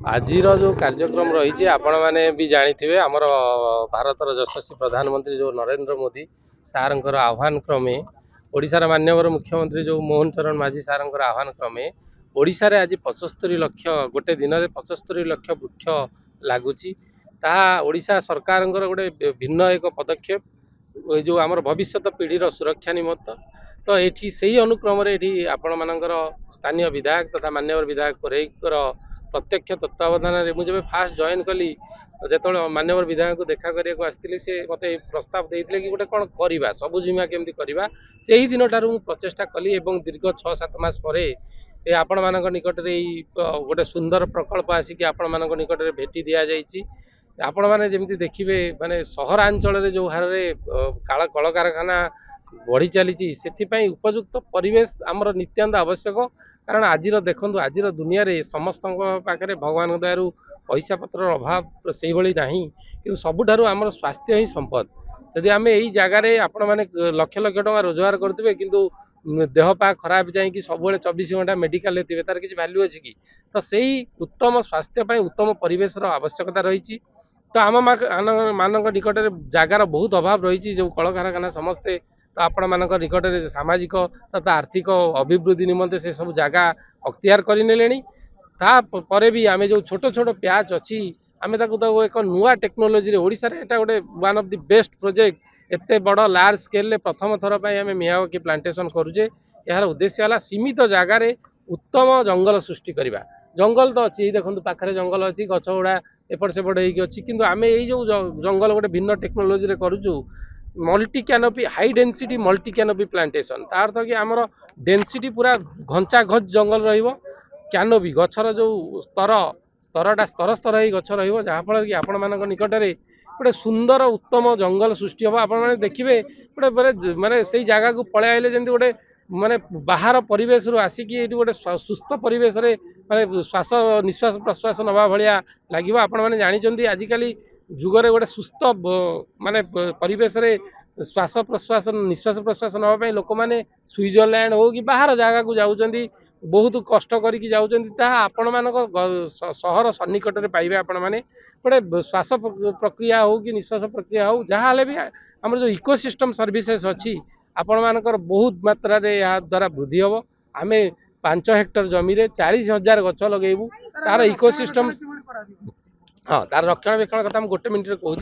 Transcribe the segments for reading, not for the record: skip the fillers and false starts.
आजिर जो कार्यक्रम रही आपण मैंने भी जानी आमर भारतर यशस्वी प्रधानमंत्री जो नरेंद्र मोदी सार आह्वान क्रमे ओडिशार मान्यवर मुख्यमंत्री जो मोहन चरण माझी सार आह्वान क्रमे ओडिशा रे आज 75 लक्ष गोटे दिन में 75 लक्ष वृक्ष लगुच ओडिशा सरकार गोटे भिन्न एक पदक्षेप जो आमर भविष्य पीढ़ीर सुरक्षा निमित्त तो ये से ही अनुक्रम आपण मानकर स्थानीय विधायक तथा मान्यवर विधायक कोरेकर प्रत्यक्ष तत्वावधान मुझे फास्ट जॉइन कली जो मान्यवर विधायक को देखा करने को आसती से मत प्रस्ताव देते कि गोटे कौन करवा सबुज बीमा केमती करवा से ही दिन ठार प्रचेषा कली दीर्घ 6-7 मास पर आपण मान निकट में गोटे सुंदर प्रकल्प आसिक आपण मान निकट में भेटी दि जाइए आपण मैंने जमी देखिए माने सहरांचल जो हार कल कारखाना बढ़ी चली से उपयुक्त परिवेश आमर नित्यान्त आवश्यक कारण आज देखु आज दुनिया रे समस्त पाखे भगवान दयारू पैसा पत्र अभाव से भाई ना कि सबुठार आम स्वास्थ्य ही संपद जदि आम यही जगार आपण मैंने लक्ष लक्ष टका रोजगार करुवे कि देह पा खराब जाकि सब 24 घंटा मेडिकल थे तार किसी भैल्यू अच्छी कि तो से उत्तम स्वास्थ्य उत्तम परिवेश आवश्यकता रही तो आम मान निकट जगार बहुत अभाव रही जो कल कारखाना समस्ते तो आपण मान निकट में सामाजिक तथा आर्थिक अभिवृद्धि निमंते से सब जगह अख्तियार कर भी आम जो छोट छोट प्याच अच्छी आम एक नुआ टेक्नोलोजी ओडिशा रे एटा गोटे one of the best project एते बड़ लार्ज स्केल रे प्रथम थर पर आम मियावाकी प्लांटेशन करुचे यार उद्देश्य है सीमित जगार उत्तम जंगल सृष्टि करवा जंगल तो अच्छी देखो पाखे जंगल अच्छी गछ गुड़ा एपट सेपट होगी कि आम यही जंगल गोटे भिन्न टेक्नोलोजी करुचु multi canopy high density multi canopy plantation तार तो कि आमर डेंसिटी पूरा घंचा घच जंगल रैनोपी गचर जो स्तर स्तरटा स्तर स्तर ही गच रहा कि आपण मान निकट में गोटे सुंदर उत्तम जंगल सृष्टि हम आपने देखिए गोटे माने से जगह को पलि आइले जमी गोटे माने बाहर परिवेश रू आसिक गोटे सुस्थ परिवेश माने श्वास निश्वास प्रश्वास नवा भाया लगे आपण मैंने जानते आजिकल जुगरे गोटे सुस्थ माने परिवेश रे श्वास प्रश्वास निश्वास प्रश्वास नापी लोक मैंने स्विट्जरलैंड हो कि बाहर जगह को जाऊँच बहुत कष्ट करके आपण मान सहर सन्निकट में पाइबे आपण मैंने गोटे श्वास प्रक्रिया हो कि निश्वास प्रक्रिया हो जहाँ भी आम जो इकोसिस्टम सर्विसेस अच्छी आपण मानकर बहुत मात्रा रे या द्वारा वृद्धि हम आम 5 हेक्टर जमी 40,000 गछ लगेबू तार इकोसिस्टम हाँ तार रक्षणाबेक्षण कथा गोटे मिनिट कहूँ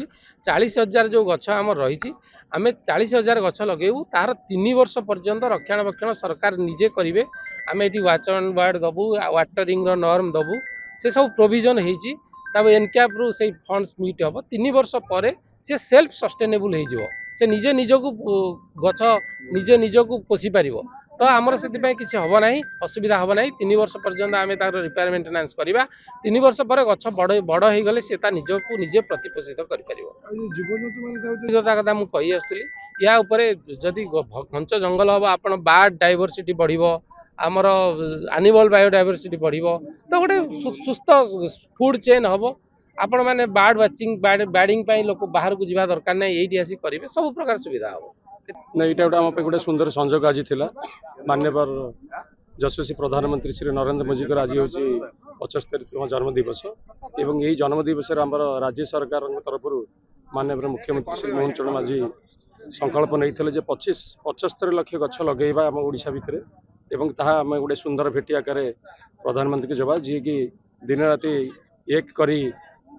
40,000 जो गछ आम रही आम 40,000 गछ लगेबू तार 3 वर्ष पर्यंत रक्षणाबेक्षण सरकार निजे करेंगे आम ये वाच एंड वार्ड दबू वाटरिंग नॉर्म दबू से सब प्रोविजन होती सब एनक्याप रु से फंड्स मीट हम 3 वर्ष पर से सेल्फ सस्टेनेबल हो से निजे निजक गछ निजे निजक पोषी पार तो आमर से किसी हम ना असुविधा हम ना 3 वर्ष पर्यंत आम तार रिपेयर मेंटेनेंस करवा 3 वर्ष पर गछ बड़ हो गले सी निजक निजे प्रतिपोषित कर कथा मुझे आसुली या जदि घंच जंगल हम आप बार्ड डाइवर्सिटी बढ़ आमर एनिमल बायोडाइवर्सिटी बढ़ तो गोटे सुस्थ फूड चेन हम आपण मैंने बार्ड वाचिंग बार्डिंग लोक बाहर को जावा दरकार ना ये आसिक करेंगे सब प्रकार सुविधा हम ना यहाँ गोटे गोटे सुंदर संजोग आज थिला मान्यवर यशस्वी प्रधानमंत्री श्री नरेंद्र मोदी आज हूँ 75तम जन्मदिवस एवं यही जन्मदिवस राज्य सरकार तरफ मान्यवर मुख्यमंत्री श्री मोहन चरण माझी संकल्प नहीं 75 लक्ष गछ लगेगा आम ओडिशा भितर एवं ताहा आम गोटे सुंदर भेटी आकार प्रधानमंत्री को जवा जी कि दिन राति एक करी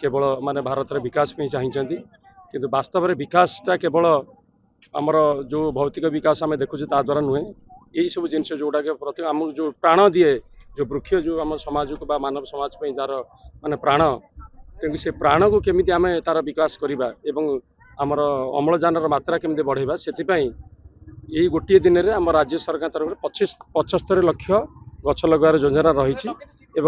केवल माने भारत रे विकास में चाहिए किंतु वास्तव में विकासटा केवल आमर जो भौतिक विकास आम देखुचे द्वारा नुहे यही सब जिन जोटा के प्रति आम जो प्राण दिए जो वृक्ष जो आम समाज को मानव समाज तार माने प्राण तेणु से प्राण को केमी आम तार विकास करवा एवं आमर अम्लजान मात्रा केमी बढ़ेगा से यही गोटे दिन में आम राज्य सरकार तरफ 75 लक्ष गछ लगार योजना रही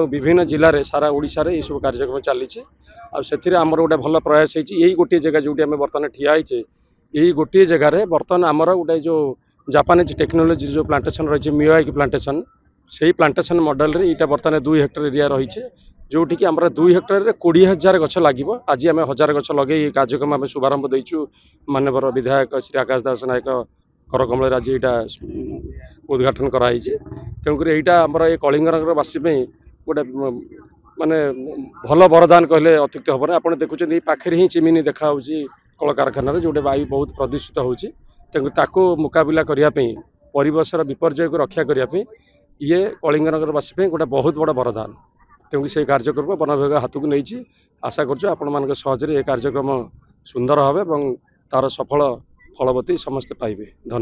विभिन्न जिले में सारा ओडिशा रे सब कार्यक्रम चली आमर गोटे भल प्रयास यही गोटे जगह जो बर्तमान ठिया यही गोटे जगार बर्तमान आमर गोटे जो जापानीज टेक्नोलोजी जो प्लांटेशन रही मियावाकी प्लांटेशन से प्लांटेशन मॉडल रे यहाँ बर्तमान 2 हेक्टर एरिया रही जोटि कि आमर 2 हेक्टर रे 20,000 गछ लगे आज आम 1000 गछ लगे कार्यक्रम आम शुभारंभ देचु माननीय विधायक श्री आकाश दास नायक करकमल आज यहाँ उद्घाटन कराई तेणुक यहाँ आमर ये कलिंगनगर बासी गोटे ମାନେ ଭଲ ବରଦାନ କହିଲେ ଅତ୍ୟୁକ୍ତି ହେବ ନା। ଆପଣ ଦେଖୁଛନ୍ତି ଏଇ ପାଖରେ ହିଁ ଚିମିନି ଦେଖାହେଉଛି କଳକାରଖାନାରେ, ଯୋଉଟା ବାୟୁ ବହୁତ ପ୍ରଦୂଷିତ ହେଉଛି। ତେଣୁ ତାକୁ ମୁକାବିଲା କରିବା ପାଇଁ, ପରିବେଶର ବିପର୍ଯ୍ୟୟକୁ ରକ୍ଷା କରିବା ପାଇଁ ଇଏ କଳିଙ୍ଗନଗରବାସୀ ପାଇଁ ଗୋଟେ ବହୁତ ବଡ଼ ବରଦାନ। ତେଣୁ ସେଇ କାର୍ଯ୍ୟକ୍ରମ ବନ ବିଭାଗ ହାତକୁ ନେଇଛି। ଆଶା କରୁଛୁ ଆପଣମାନଙ୍କ ସହଜରେ ଏ କାର୍ଯ୍ୟକ୍ରମ ସୁନ୍ଦର ହେବ ଏବଂ ତାର ସଫଳ ଫଳବତୀ ସମସ୍ତେ ପାଇବେ। ଧନ୍ୟବାଦ।